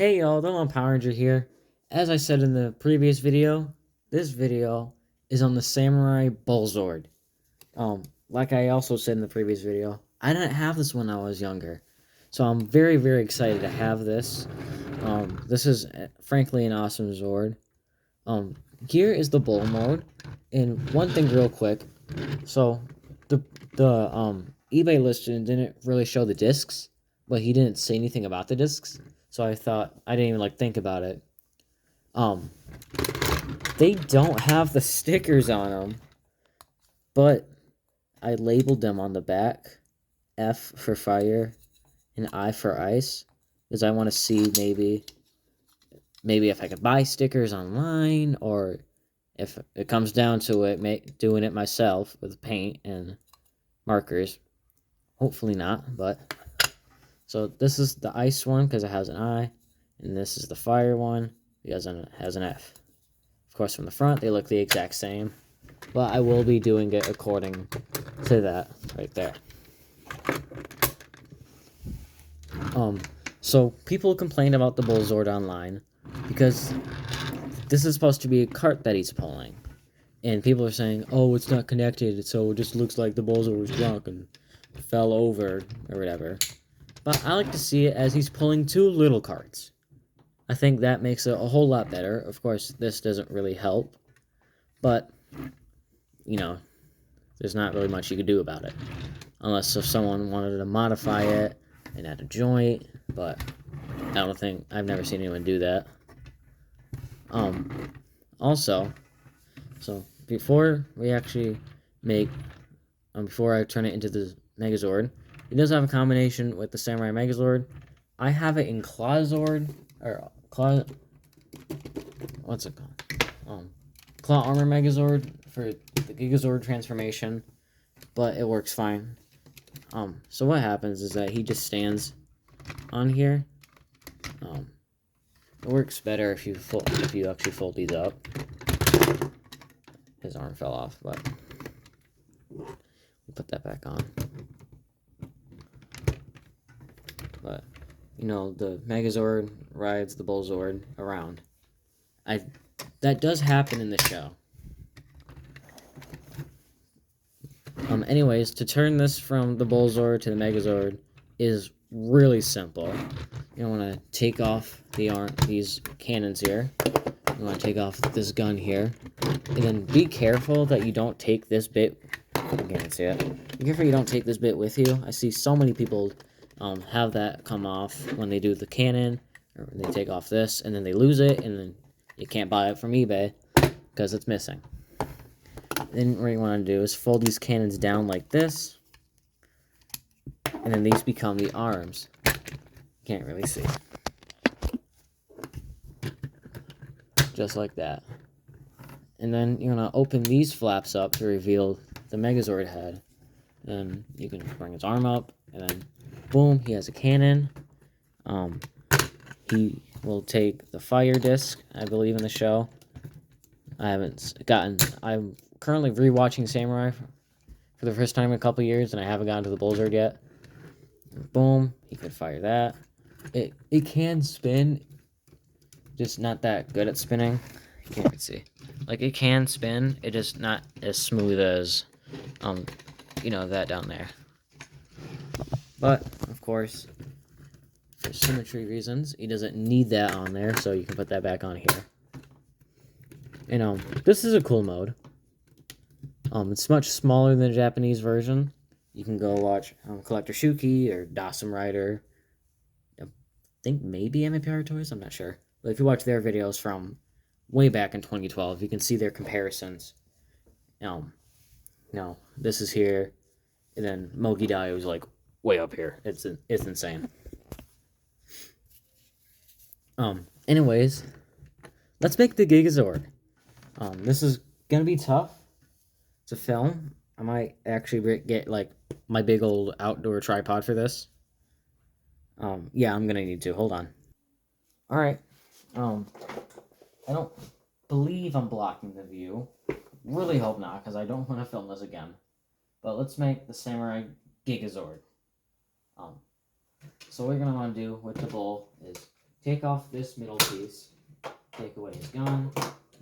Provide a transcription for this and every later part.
Hey y'all, the Lone Power Ranger here. As I said in the previous video, this video is on the Samurai BullZord. Like I also said in the previous video, I didn't have this when I was younger. So I'm very, very excited to have this. This is frankly an awesome Zord. Um, Here is the Bull mode. And one thing real quick, so the eBay listing didn't really show the discs, but he didn't say anything about the discs. So I thought I didn't even think about it. Um, they don't have the stickers on them, but I labeled them on the back, F for fire and I for ice, because I want to see maybe if I could buy stickers online, or if it comes down to it, doing it myself with paint and markers. Hopefully not, but so this is the ice one because it has an I, and this is the fire one because it has an F. Of course, from the front, they look the exact same, but I will be doing it according to that right there. So people complained about the BullZord online because this is supposed to be a cart that he's pulling, and people are saying, "Oh, it's not connected, so it just looks like the BullZord was drunk and fell over or whatever." But I like to see it as he's pulling two little carts. I think that makes it a whole lot better. Of course, this doesn't really help, but, there's not really much you could do about it. Unless if someone wanted to modify it and add a joint, but I've never seen anyone do that. Also, so before we actually before I turn it into the Megazord, it does have a combination with the Samurai Megazord. I have it in Clawzord, or what's it called? Claw Armor Megazord for the Gigazord transformation, but it works fine. So what happens is that he just stands on here. It works better if you actually fold these up. His arm fell off, but we'll put that back on. But the Megazord rides the BullZord around. That does happen in the show. Anyways, to turn this from the BullZord to the Megazord is really simple. You want to take off these cannons here. You want to take off this gun here, and then be careful that you don't take this bit. You can't see it. Be careful you don't take this bit with you. I see so many people have that come off when they do the cannon, or they take off this and then they lose it, and then you can't buy it from eBay because it's missing. Then what you want to do is fold these cannons down like this, and then these become the arms. Can't really see. Just like that. And then you're going to open these flaps up to reveal the Megazord head. Then you can bring his arm up, and then boom, he has a cannon. He will take the fire disc, I believe, in the show. I'm currently rewatching Samurai for the first time in a couple years, and I haven't gotten to the BullZord yet. Boom, he could fire that. It can spin, just not that good at spinning. You can't see. Like, it can spin, it just not as smooth as, that down there. But, of course, for symmetry reasons, he doesn't need that on there, so you can put that back on here. This is a cool mode. It's much smaller than the Japanese version. You can go watch Collector Shuki or Dawson Rider. I think maybe MAPR Toys, I'm not sure. But if you watch their videos from way back in 2012, you can see their comparisons. This is here, and then Mogi Dio is like way up here. It's insane. Anyways, let's make the Gigazord. This is gonna be tough to film. I might actually get like my big old outdoor tripod for this. Yeah, I'm gonna need to. Hold on. All right. I don't believe I'm blocking the view. Really hope not, because I don't want to film this again. But let's make the Samurai Gigazord. So what you're gonna want to do with the bull is take off this middle piece, take away his gun,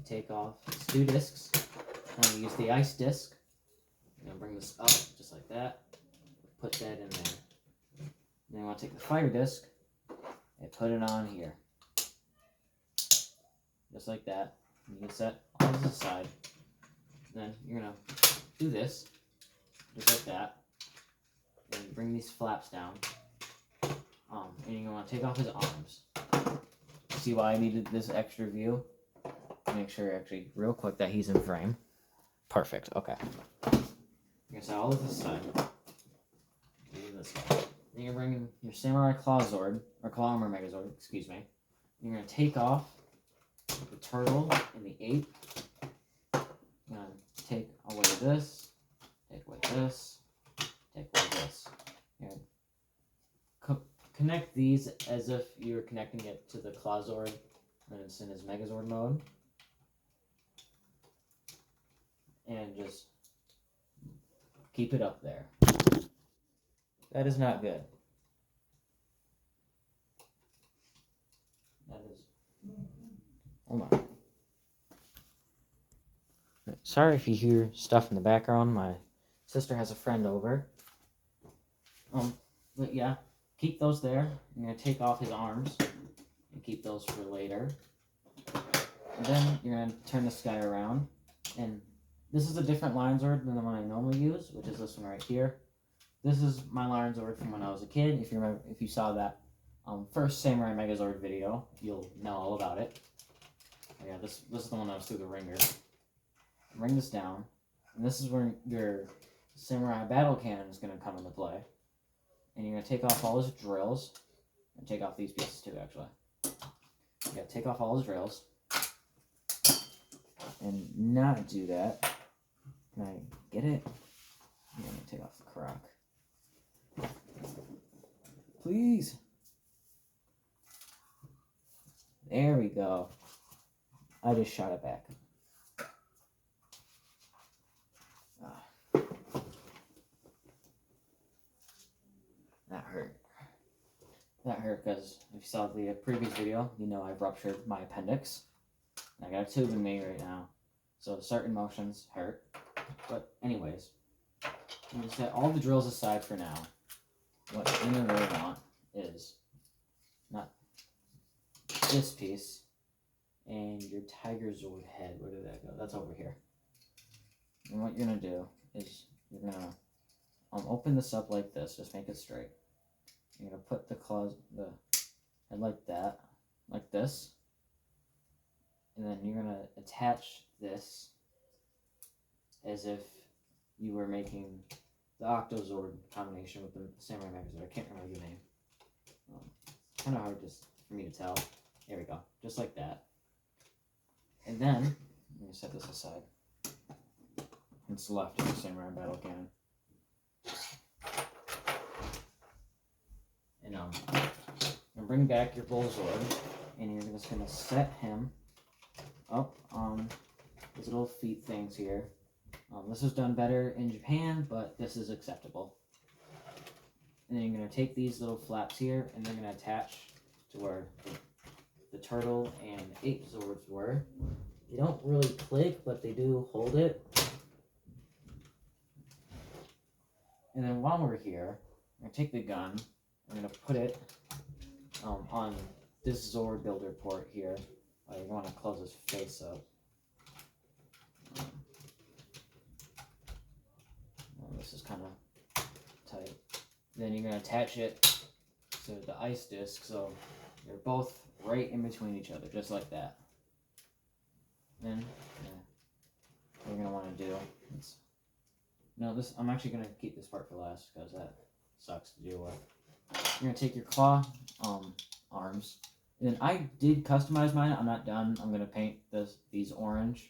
take off his 2 discs. I'm going to use the ice disc. I'm going to bring this up just like that. Put that in there. Then I want to take the fire disc and put it on here. Just like that. You can set all this aside. Then you're going to do this, just like that. And bring these flaps down. And you're going to want to take off his arms. See why I needed this extra view? Make sure, actually, real quick, that he's in frame. Perfect, okay. You're going to set all of this aside. This guy. Then you're bringing your Samurai Claw Zord, or Claw Armor Megazord, excuse me. You're going to take off the turtle and the ape. You're going to take away this, take away this, take away this. You're going to connect these as if you're connecting it to the Claw Zord when it's in his Megazord mode. And just keep it up there. That is not good. That is... Hold on. Sorry if you hear stuff in the background. My sister has a friend over. But yeah, keep those there. You're going to take off his arms and keep those for later. And then you're going to turn this guy around. And this is a different line Zord than the one I normally use, which is this one right here. This is my line Zord from when I was a kid. If you remember, if you saw that first Samurai Megazord video, you'll know all about it. Oh, yeah, this is the one that was through the ringer. Bring this down, and this is where your Samurai Battle Cannon is going to come into play. And you're going to take off all his drills, and take off these pieces too, actually. You got to take off all his drills, and not do that. Can I get it? I'm going to take off the crock. Please. There we go. I just shot it back. That hurt. That hurt because if you saw the previous video, you know I've ruptured my appendix. I got a tube in me right now. So certain motions hurt. But anyways, I'm going to set all the drills aside for now. What you really want is not this piece and your Gigazord head. Where did that go? That's over here. And what you're going to do is you're going to open this up like this. Just make it straight. You're going to put the head like that, like this. And then you're going to attach this as if you were making the Octozord combination with the Samurai Megazord. I can't remember the name. Kind of hard just for me to tell. There we go. Just like that. And then, I'm going to set this aside. It's left in the Samurai Battle Cannon. And and bring back your BullZord, and you're just going to set him up on these little feet things here. This was done better in Japan, but this is acceptable. And then you're going to take these little flaps here, and they're going to attach to where the turtle and ape Zords were. They don't really click, but they do hold it. And then while we're here, I'm going to take the gun, I'm going to put it on this Zord builder port here. You want to close his face up. This is kind of tight. Then you're going to attach it to the ice disc, so they're both right in between each other, just like that. Then, what you're going to want to do is... No, I'm actually going to keep this part for last, because that sucks to deal with. You're going to take your claw arms. And then I did customize mine. I'm not done. I'm going to paint these orange.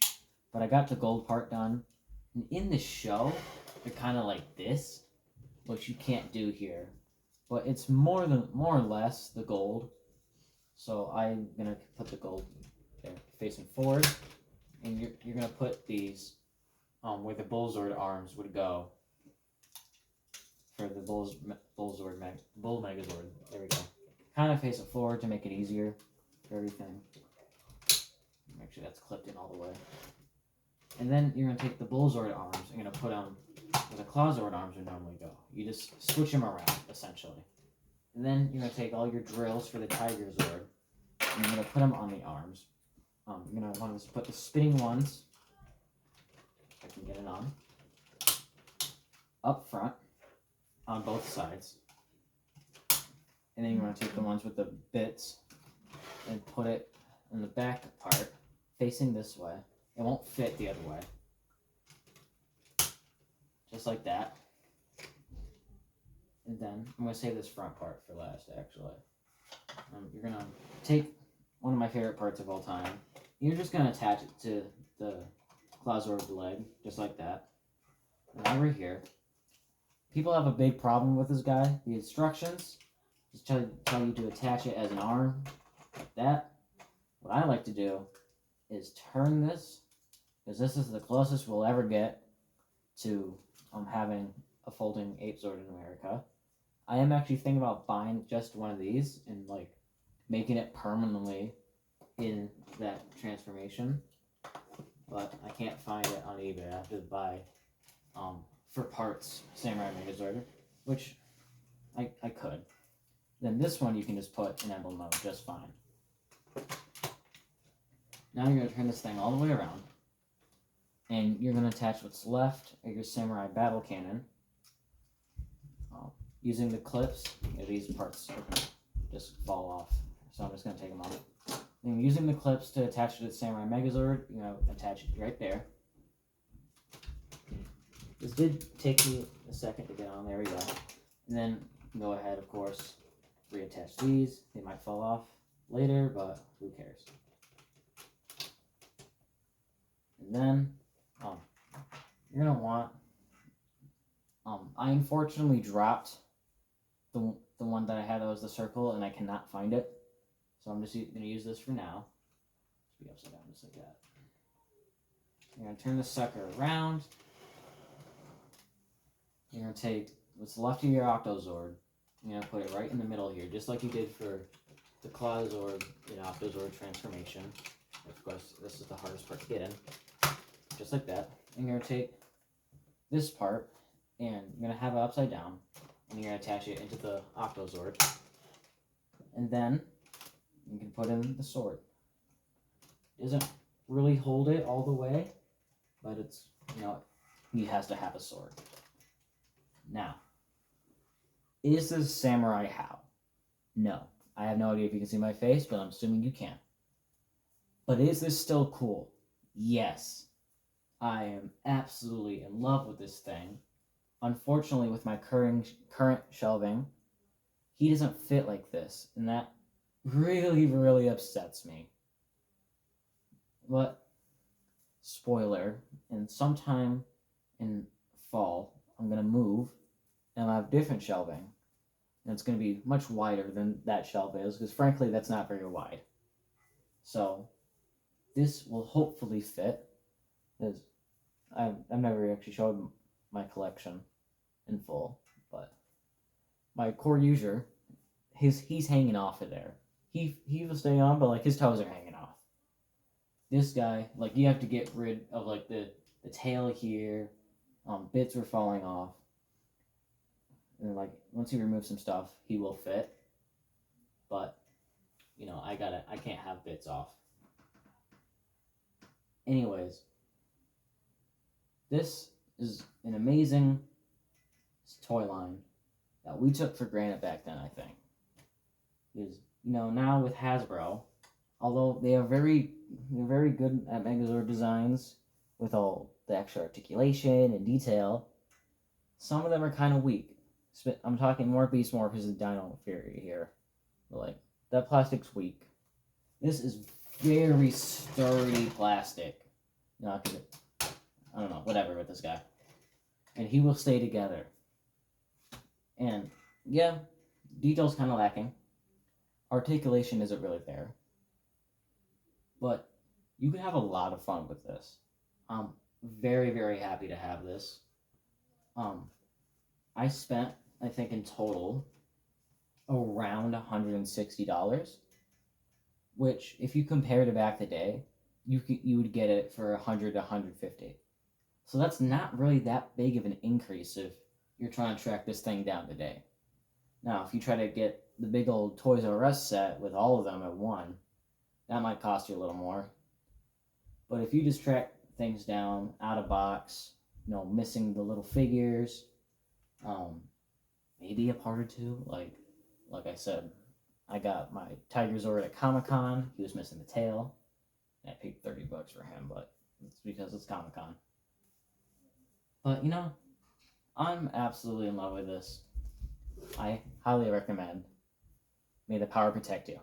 But I got the gold part done. And in the show, they're kind of like this, which you can't do here. But it's more or less the gold. So I'm going to put the gold there, facing forward. And you're going to put these where the BullZord arms would go for the Bull Megazord. There we go. kind of face it forward to make it easier for everything. Make sure that's clipped in all the way. And then you're going to take the BullZord arms and you're going to put them where the ClawZord arms would normally go. You just switch them around, essentially. And then you're going to take all your drills for the Gigazord and you're going to put them on the arms. You're going to want to put the spinning ones, if I can get it on, up front on both sides. And then you're going to take the ones with the bits and put it in the back part facing this way. It won't fit the other way. Just like that. And then I'm going to save this front part for last, actually. You're going to take one of my favorite parts of all time. You're just going to attach it to the ClawZord leg, just like that. And over here, people have a big problem with this guy. The instructions just tell you to attach it as an arm, like that. What I like to do is turn this, because this is the closest we'll ever get to having a folding ape Zord in America. I am actually thinking about buying just one of these and like making it permanently in that transformation, but I can't find it on eBay. I have to buy for parts Samurai Megazord, which I could. Then this one you can just put in emblem mode just fine. Now you're going to turn this thing all the way around, and you're going to attach what's left of your Samurai Battle Cannon using the clips. These parts just fall off, so I'm just going to take them off. And using the clips to attach it to the Samurai Megazord, attach it right there. This did take me a second to get on. There we go. And then go ahead, of course, reattach these. They might fall off later, but who cares? And then you're going to want, I unfortunately dropped the one that I had that was the circle, and I cannot find it. So I'm just going to use this for now. Just be upside down just like that. You're going to turn this sucker around. You're going to take what's left of your Octozord. You're going to put it right in the middle here, just like you did for the ClawZord and Octozord transformation. Of course, this is the hardest part to get in. Just like that. And you're going to take this part, and you're going to have it upside down, and you're going to attach it into the Octozord. And then you can put in the sword. It doesn't really hold it all the way, but it's, he has to have a sword. Now, is this Samurai How? No. I have no idea if you can see my face, but I'm assuming you can. But is this still cool? Yes. I am absolutely in love with this thing. Unfortunately, with my current shelving, he doesn't fit like this, and that really, really upsets me. But, spoiler, and sometime in fall, I'm going to move, and I'll have different shelving. And it's going to be much wider than that shelf is, because frankly, that's not very wide. So, this will hopefully fit, because I've never actually showed my collection in full, but my core user, he's hanging off of there. He will stay on, but his toes are hanging off. This guy, you have to get rid of the tail here. Bits were falling off. And once you remove some stuff, he will fit. But I can't have bits off. Anyways, this is an amazing toy line that we took for granted back then, I think. Because, now with Hasbro, although they're very good at Megazord designs with all the extra articulation and detail, some of them are kind of weak. I'm talking more Beast Morphers and Dino Fury here. But, that plastic's weak. This is very sturdy plastic. I don't know, whatever with this guy. And he will stay together. And, yeah, detail's kind of lacking. Articulation isn't really there. But you can have a lot of fun with this. I'm very, very happy to have this. I spent, I think in total, around $160, which if you compare to back the day, you would get it for 100 to 150. So that's not really that big of an increase if you're trying to track this thing down today. Now, if you try to get the big old Toys R Us set with all of them at one, that might cost you a little more. But if you just track things down out of box, missing the little figures, um, maybe a part or two, like I said, I got my Gigazord at Comic Con. He was missing the tail. I paid $30 for him, but it's because it's Comic Con. But I'm absolutely in love with this. I highly recommend. May the power protect you.